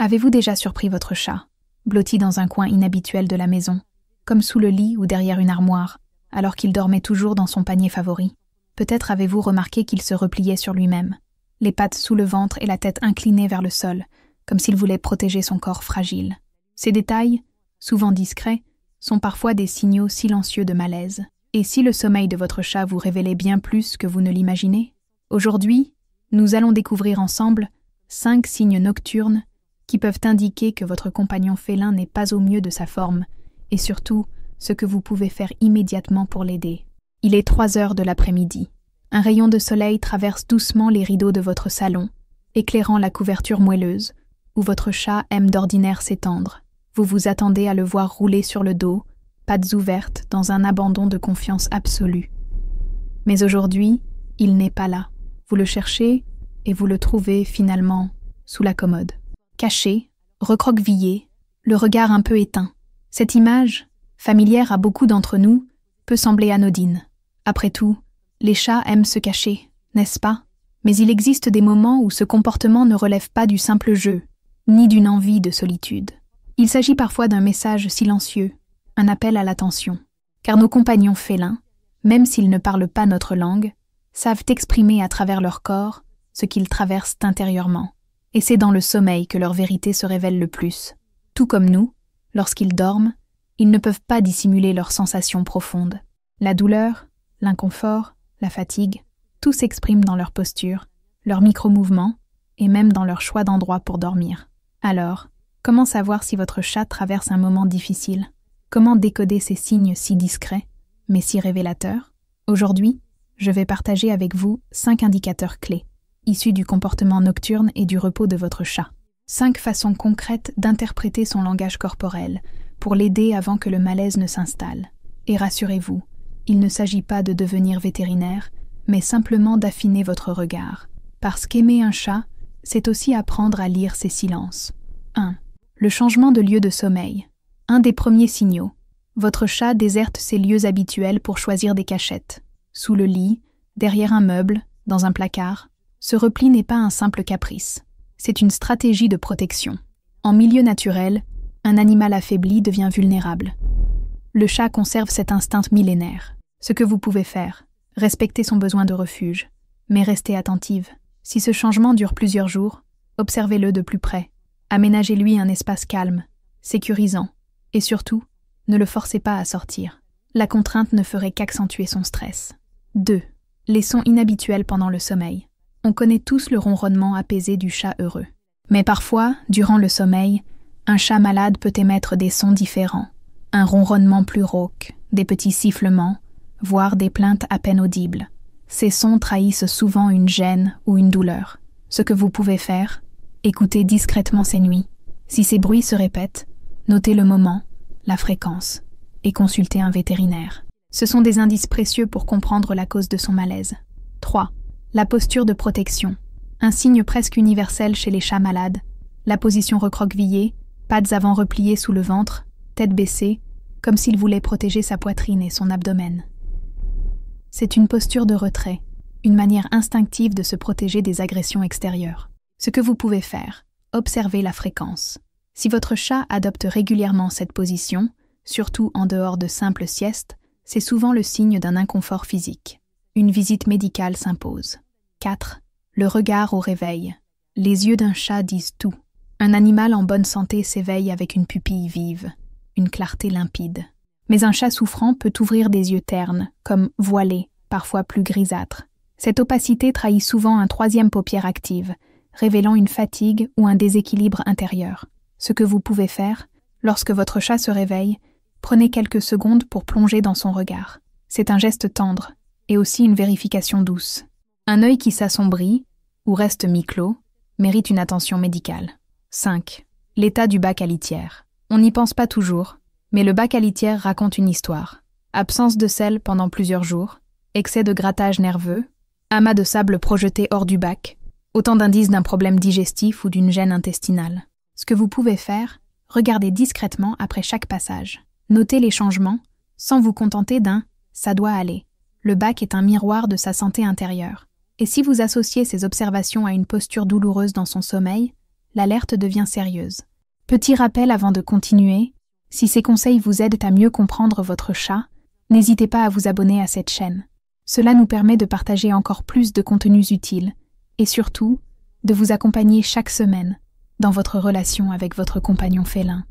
Avez-vous déjà surpris votre chat, blotti dans un coin inhabituel de la maison, comme sous le lit ou derrière une armoire, alors qu'il dormait toujours dans son panier favori? Peut-être avez-vous remarqué qu'il se repliait sur lui-même, les pattes sous le ventre et la tête inclinée vers le sol, comme s'il voulait protéger son corps fragile. Ces détails, souvent discrets, sont parfois des signaux silencieux de malaise. Et si le sommeil de votre chat vous révélait bien plus que vous ne l'imaginez? Aujourd'hui, nous allons découvrir ensemble 5 signes nocturnes qui peuvent indiquer que votre compagnon félin n'est pas au mieux de sa forme, et surtout, ce que vous pouvez faire immédiatement pour l'aider. Il est 3 heures de l'après-midi. Un rayon de soleil traverse doucement les rideaux de votre salon, éclairant la couverture moelleuse, où votre chat aime d'ordinaire s'étendre. Vous vous attendez à le voir rouler sur le dos, pattes ouvertes, dans un abandon de confiance absolue. Mais aujourd'hui, il n'est pas là. Vous le cherchez et vous le trouvez finalement sous la commode. Caché, recroquevillé, le regard un peu éteint. Cette image, familière à beaucoup d'entre nous, peut sembler anodine. Après tout, les chats aiment se cacher, n'est-ce pas? Mais il existe des moments où ce comportement ne relève pas du simple jeu, ni d'une envie de solitude. Il s'agit parfois d'un message silencieux, un appel à l'attention, car nos compagnons félins, même s'ils ne parlent pas notre langue, savent exprimer à travers leur corps ce qu'ils traversent intérieurement. Et c'est dans le sommeil que leur vérité se révèle le plus. Tout comme nous, lorsqu'ils dorment, ils ne peuvent pas dissimuler leurs sensations profondes. La douleur, l'inconfort, la fatigue, tout s'exprime dans leur posture, leurs micro-mouvements et même dans leur choix d'endroit pour dormir. Alors, comment savoir si votre chat traverse un moment difficile? Comment décoder ces signes si discrets, mais si révélateurs? Aujourd'hui, je vais partager avec vous 5 indicateurs clés, issus du comportement nocturne et du repos de votre chat. 5 façons concrètes d'interpréter son langage corporel pour l'aider avant que le malaise ne s'installe. Et rassurez-vous, il ne s'agit pas de devenir vétérinaire, mais simplement d'affiner votre regard. Parce qu'aimer un chat, c'est aussi apprendre à lire ses silences. 1. Le changement de lieu de sommeil. Un des premiers signaux. Votre chat déserte ses lieux habituels pour choisir des cachettes. Sous le lit, derrière un meuble, dans un placard. Ce repli n'est pas un simple caprice. C'est une stratégie de protection. En milieu naturel, un animal affaibli devient vulnérable. Le chat conserve cet instinct millénaire. Ce que vous pouvez faire, respecter son besoin de refuge, mais restez attentive. Si ce changement dure plusieurs jours, observez-le de plus près. Aménagez-lui un espace calme, sécurisant, et surtout, ne le forcez pas à sortir. La contrainte ne ferait qu'accentuer son stress. 2. Les sons inhabituels pendant le sommeil. On connaît tous le ronronnement apaisé du chat heureux. Mais parfois, durant le sommeil, un chat malade peut émettre des sons différents. Un ronronnement plus rauque, des petits sifflements, voire des plaintes à peine audibles. Ces sons trahissent souvent une gêne ou une douleur. Ce que vous pouvez faire, écoutez discrètement ces nuits. Si ces bruits se répètent, notez le moment, la fréquence, et consultez un vétérinaire. Ce sont des indices précieux pour comprendre la cause de son malaise. 3. La posture de protection. Un signe presque universel chez les chats malades. La position recroquevillée, pattes avant repliées sous le ventre, tête baissée, comme s'il voulait protéger sa poitrine et son abdomen. C'est une posture de retrait, une manière instinctive de se protéger des agressions extérieures. Ce que vous pouvez faire, observez la fréquence. Si votre chat adopte régulièrement cette position, surtout en dehors de simples siestes, c'est souvent le signe d'un inconfort physique. Une visite médicale s'impose. 4. Le regard au réveil. Les yeux d'un chat disent tout. Un animal en bonne santé s'éveille avec une pupille vive, une clarté limpide. Mais un chat souffrant peut ouvrir des yeux ternes, comme voilés, parfois plus grisâtres. Cette opacité trahit souvent un 3e paupière active, révélant une fatigue ou un déséquilibre intérieur. Ce que vous pouvez faire, lorsque votre chat se réveille, prenez quelques secondes pour plonger dans son regard. C'est un geste tendre, et aussi une vérification douce. Un œil qui s'assombrit, ou reste mi-clos, mérite une attention médicale. 5. L'état du bac à litière. On n'y pense pas toujours, mais le bac à litière raconte une histoire. Absence de sel pendant plusieurs jours, excès de grattage nerveux, amas de sable projeté hors du bac, autant d'indices d'un problème digestif ou d'une gêne intestinale. Ce que vous pouvez faire, regardez discrètement après chaque passage. Notez les changements, sans vous contenter d'un « ça doit aller ». Le bac est un miroir de sa santé intérieure. Et si vous associez ces observations à une posture douloureuse dans son sommeil, l'alerte devient sérieuse. Petit rappel avant de continuer, si ces conseils vous aident à mieux comprendre votre chat, n'hésitez pas à vous abonner à cette chaîne. Cela nous permet de partager encore plus de contenus utiles et surtout, de vous accompagner chaque semaine dans votre relation avec votre compagnon félin.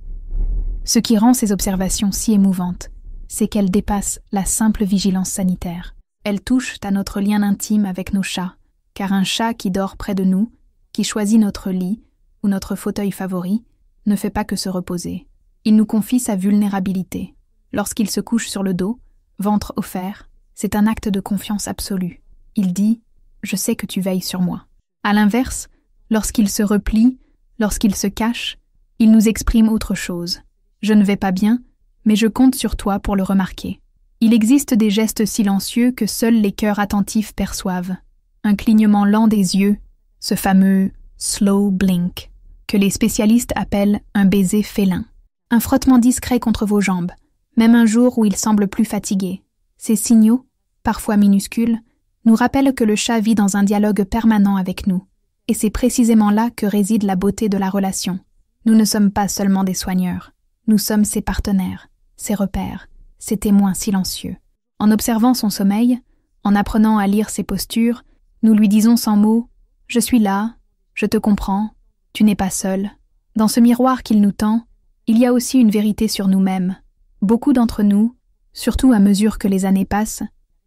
Ce qui rend ces observations si émouvantes, c'est qu'elles dépassent la simple vigilance sanitaire. Elles touchent à notre lien intime avec nos chats, car un chat qui dort près de nous, qui choisit notre lit ou notre fauteuil favori, ne fait pas que se reposer. Il nous confie sa vulnérabilité. Lorsqu'il se couche sur le dos, ventre offert, c'est un acte de confiance absolue. Il dit « Je sais que tu veilles sur moi ». À l'inverse, lorsqu'il se replie, lorsqu'il se cache, il nous exprime autre chose. « Je ne vais pas bien, mais je compte sur toi pour le remarquer ». Il existe des gestes silencieux que seuls les cœurs attentifs perçoivent. Un clignement lent des yeux, ce fameux « slow blink », que les spécialistes appellent un baiser félin. Un frottement discret contre vos jambes, même un jour où il semble plus fatigué. Ces signaux, parfois minuscules, nous rappellent que le chat vit dans un dialogue permanent avec nous, et c'est précisément là que réside la beauté de la relation. Nous ne sommes pas seulement des soigneurs, nous sommes ses partenaires, ses repères, ses témoins silencieux. En observant son sommeil, en apprenant à lire ses postures, nous lui disons sans mots « Je suis là, je te comprends, tu n'es pas seul ». Dans ce miroir qu'il nous tend, il y a aussi une vérité sur nous-mêmes. Beaucoup d'entre nous, surtout à mesure que les années passent,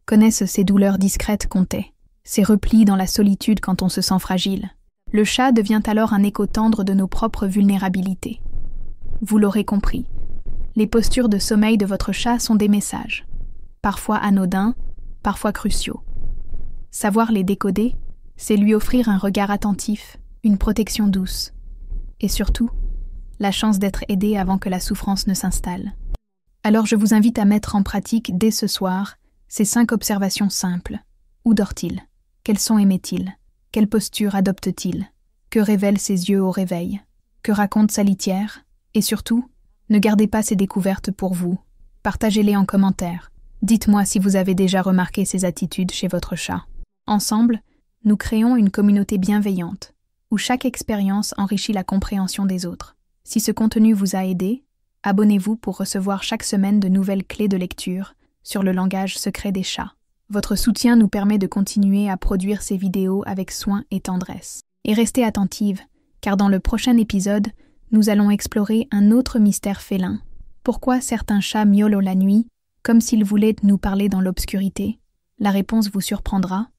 connaissent ces douleurs discrètes qu'on tait, ces replis dans la solitude quand on se sent fragile. Le chat devient alors un écho tendre de nos propres vulnérabilités. Vous l'aurez compris, les postures de sommeil de votre chat sont des messages, parfois anodins, parfois cruciaux. Savoir les décoder, c'est lui offrir un regard attentif, une protection douce, et surtout, la chance d'être aidé avant que la souffrance ne s'installe. Alors je vous invite à mettre en pratique dès ce soir ces 5 observations simples. Où dort-il? Quel son émet-il? Quelle posture adopte-t-il? Que révèlent ses yeux au réveil? Que raconte sa litière? Et surtout, ne gardez pas ces découvertes pour vous. Partagez-les en commentaire. Dites-moi si vous avez déjà remarqué ces attitudes chez votre chat. Ensemble, nous créons une communauté bienveillante, où chaque expérience enrichit la compréhension des autres. Si ce contenu vous a aidé, abonnez-vous pour recevoir chaque semaine de nouvelles clés de lecture sur le langage secret des chats. Votre soutien nous permet de continuer à produire ces vidéos avec soin et tendresse. Et restez attentive, car dans le prochain épisode, nous allons explorer un autre mystère félin. Pourquoi certains chats miaulent la nuit, comme s'ils voulaient nous parler dans l'obscurité? La réponse vous surprendra,